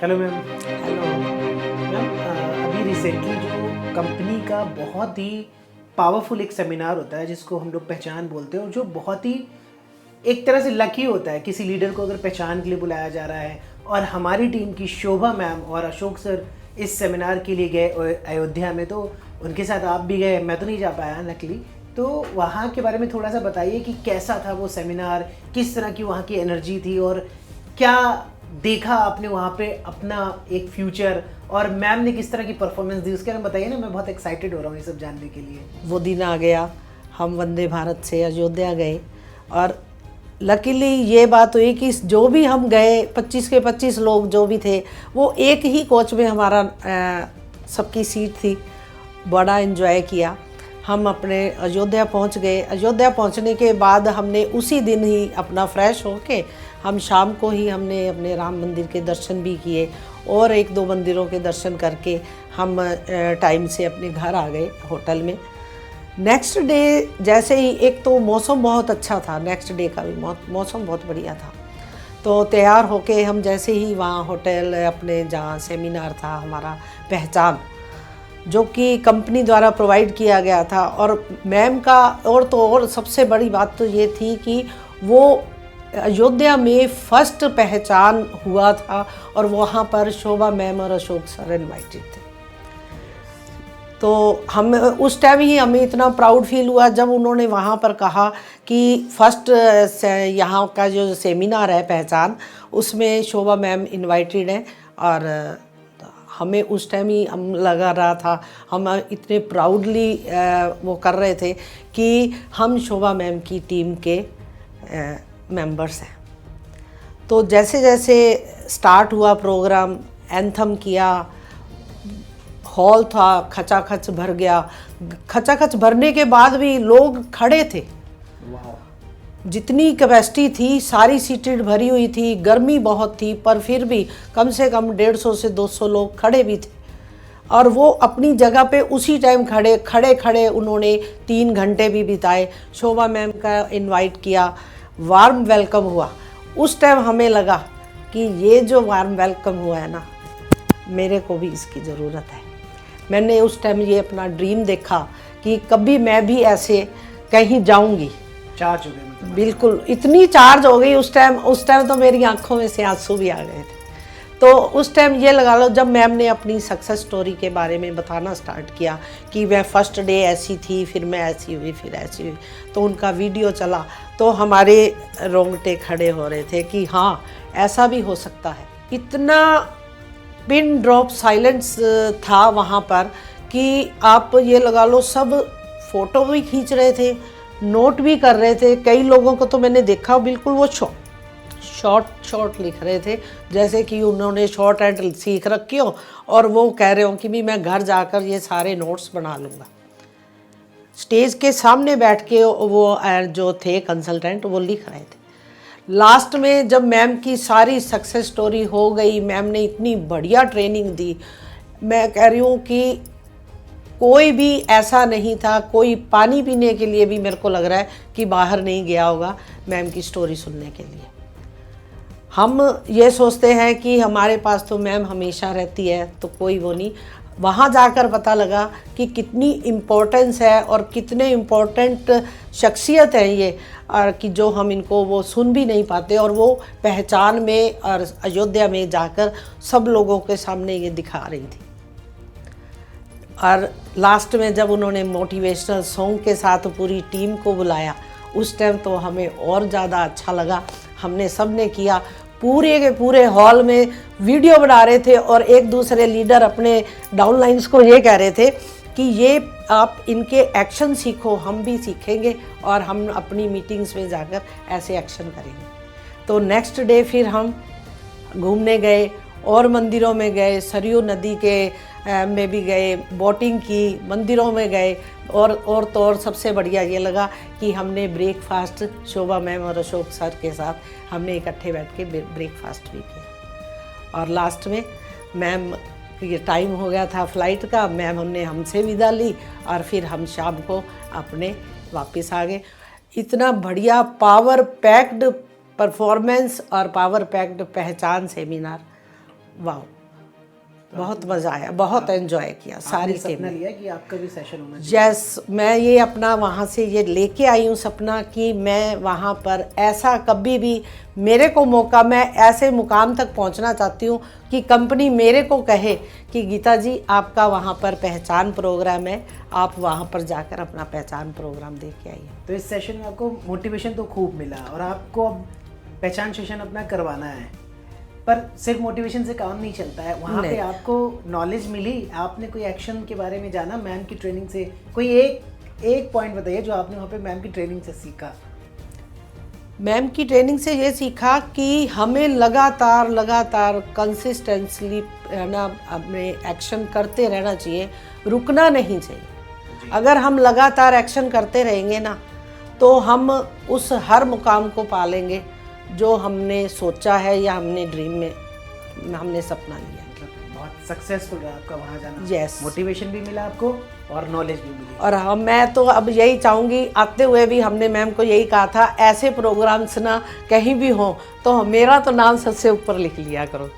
Hello ma'am. Hello. Ma'am अभी recently जो company का बहुत ही पावरफुल एक सेमिनार होता है जिसको हम लोग पहचान बोलते हैं, और जो बहुत ही एक तरह से लकी होता है किसी लीडर को अगर पहचान के लिए बुलाया जा रहा है। और हमारी टीम की शोभा मैम और अशोक सर इस सेमिनार के लिए गए अयोध्या में, तो उनके साथ आप भी गए, मैं तो नहीं जा पाया लकली। तो वहाँ के बारे में थोड़ा सा बताइए कि कैसा था वो सेमिनार, किस तरह की वहाँ की एनर्जी थी, और क्या देखा आपने वहाँ पे अपना एक फ्यूचर, और मैम ने किस तरह की परफॉर्मेंस दी उसके बारे में बताइए ना। मैं बहुत एक्साइटेड हो रहा हूँ ये सब जानने के लिए। वो दिन आ गया, हम वंदे भारत से अयोध्या गए और लकीली ये बात हुई कि जो भी हम गए 25 के 25 लोग जो भी थे वो एक ही कोच में हमारा सबकी सीट थी। बड़ा एंजॉय किया। हम अपने अयोध्या पहुंच गए। अयोध्या पहुंचने के बाद हमने उसी दिन ही अपना फ्रेश होके हम शाम को ही हमने अपने राम मंदिर के दर्शन भी किए और एक दो मंदिरों के दर्शन करके हम टाइम से अपने घर आ गए होटल में। नेक्स्ट डे जैसे ही, एक तो मौसम बहुत अच्छा था, नेक्स्ट डे का भी मौसम बहुत बढ़िया था, तो तैयार होके हम जैसे ही वहाँ होटल अपने जहाँ सेमिनार था हमारा पहचान, जो कि कंपनी द्वारा प्रोवाइड किया गया था, और मैम का और सबसे बड़ी बात तो ये थी कि वो अयोध्या में फर्स्ट पहचान हुआ था और वहाँ पर शोभा मैम और अशोक सर इनवाइटेड थे। तो हम उस टाइम ही हमें इतना प्राउड फील हुआ जब उन्होंने वहाँ पर कहा कि फर्स्ट यहाँ का जो सेमिनार है पहचान, उसमें शोभा मैम इनवाइटेड हैं। और हमें उस टाइम ही हम लगा रहा था, हम इतने प्राउडली वो कर रहे थे कि हम शोभा मैम की टीम के मेंबर्स हैं। तो जैसे जैसे स्टार्ट हुआ प्रोग्राम, एंथम किया, हॉल था खचाखच भर गया। खचाखच भरने के बाद भी लोग खड़े थे। जितनी कैपेसिटी थी सारी सीटें भरी हुई थी, गर्मी बहुत थी, पर फिर भी कम से कम 150 से 200 लोग खड़े भी थे। और वो अपनी जगह पे उसी टाइम खड़े उन्होंने 3 घंटे भी बिताए। शोभा मैम का इनवाइट किया, वार्म वेलकम हुआ। उस टाइम हमें लगा कि ये जो वार्म वेलकम हुआ है ना, मेरे को भी इसकी ज़रूरत है। मैंने उस टाइम ये अपना ड्रीम देखा कि कभी मैं भी ऐसे कहीं जाऊंगी। चार्ज हो गए मतलब? बिल्कुल, इतनी चार्ज हो गई उस टाइम तो मेरी आंखों में से आंसू भी आ गए थे। तो उस टाइम ये लगा लो, जब मैम ने अपनी सक्सेस स्टोरी के बारे में बताना स्टार्ट किया कि मैं फर्स्ट डे ऐसी थी, फिर मैं ऐसी हुई, फिर ऐसी हुई, तो उनका वीडियो चला तो हमारे रोंगटे खड़े हो रहे थे कि हाँ, ऐसा भी हो सकता है। इतना पिन ड्रॉप साइलेंस था वहाँ पर कि आप ये लगा लो, सब फोटो भी खींच रहे थे, नोट भी कर रहे थे। कई लोगों को तो मैंने देखा बिल्कुल वो शॉर्ट लिख रहे थे, जैसे कि उन्होंने शॉर्ट हैंड सीख रखी हो और वो कह रहे हो कि भी मैं घर जाकर ये सारे नोट्स बना लूँगा। स्टेज के सामने बैठ के वो जो थे कंसल्टेंट वो लिख रहे थे। लास्ट में जब मैम की सारी सक्सेस स्टोरी हो गई, मैम ने इतनी बढ़िया ट्रेनिंग दी, मैं कह रही हूँ कि कोई भी ऐसा नहीं था, कोई पानी पीने के लिए भी मेरे को लग रहा है कि बाहर नहीं गया होगा मैम की स्टोरी सुनने के लिए। हम ये सोचते हैं कि हमारे पास तो मैम हमेशा रहती है, तो कोई वो नहीं। वहाँ जाकर पता लगा कि कितनी इम्पोर्टेंस है और कितने इम्पोर्टेंट शख्सियत हैं ये, और कि जो हम इनको वो सुन भी नहीं पाते, और वो पहचान में और अयोध्या में जाकर सब लोगों के सामने ये दिखा रही थी। और लास्ट में जब उन्होंने मोटिवेशनल सॉन्ग के साथ पूरी टीम को बुलाया, उस टाइम तो हमें और ज़्यादा अच्छा लगा। हमने सब ने किया, पूरे के पूरे हॉल में वीडियो बना रहे थे, और एक दूसरे लीडर अपने डाउनलाइंस को ये कह रहे थे कि ये आप इनके एक्शन सीखो, हम भी सीखेंगे और हम अपनी मीटिंग्स में जाकर ऐसे एक्शन करेंगे। तो नेक्स्ट डे फिर हम घूमने गए और मंदिरों में गए, सरयू नदी के में भी गए, बोटिंग की, मंदिरों में गए, और तो और सबसे बढ़िया ये लगा कि हमने ब्रेकफास्ट शोभा मैम और अशोक सर के साथ हमने इकट्ठे बैठ के ब्रेकफास्ट भी किया। और लास्ट में मैम, ये टाइम हो गया था फ्लाइट का, मैम हमने हमसे विदा ली और फिर हम शाम को अपने वापस आ गए। इतना बढ़िया पावर पैक्ड परफॉर्मेंस और पावर पैक्ड पहचान सेमिनार वाह, बहुत मज़ा आया, बहुत एंजॉय किया सारी आपने सपना टीम। लिया कि आपका भी सेशन होना चाहिए। यस, मैं ये अपना वहाँ से ये लेके आई हूँ सपना कि मैं वहाँ पर ऐसा कभी भी मेरे को मौका, मैं ऐसे मुकाम तक पहुँचना चाहती हूँ कि कंपनी मेरे को कहे कि गीता जी आपका वहाँ पर पहचान प्रोग्राम है, आप वहाँ पर जाकर अपना पहचान प्रोग्राम दे के आइए। तो इस सेशन में आपको मोटिवेशन तो खूब मिला और आपको अब पहचान सेशन अपना करवाना है, पर सिर्फ मोटिवेशन से काम नहीं चलता है। वहाँ पे नहीं। आपको नॉलेज मिली, आपने कोई एक्शन के बारे में जाना मैम की ट्रेनिंग से, कोई एक पॉइंट बताइए जो आपने वहाँ पे मैम की ट्रेनिंग से सीखा। मैम की ट्रेनिंग से ये सीखा कि हमें लगातार कंसिस्टेंटली ना अपने एक्शन करते रहना चाहिए, रुकना नहीं चाहिए। अगर हम लगातार एक्शन करते रहेंगे ना तो हम उस हर मुकाम को पालेंगे जो हमने सोचा है या हमने ड्रीम में हमने सपना लिया है। मतलब बहुत सक्सेसफुल रहा आपका वहाँ जाना। Yes. मोटिवेशन भी मिला आपको और नॉलेज भी मिली। और हम, मैं तो अब यही चाहूँगी, आते हुए भी हमने मैम को यही कहा था, ऐसे प्रोग्राम्स ना कहीं भी हों तो मेरा तो नाम सबसे ऊपर लिख लिया करो।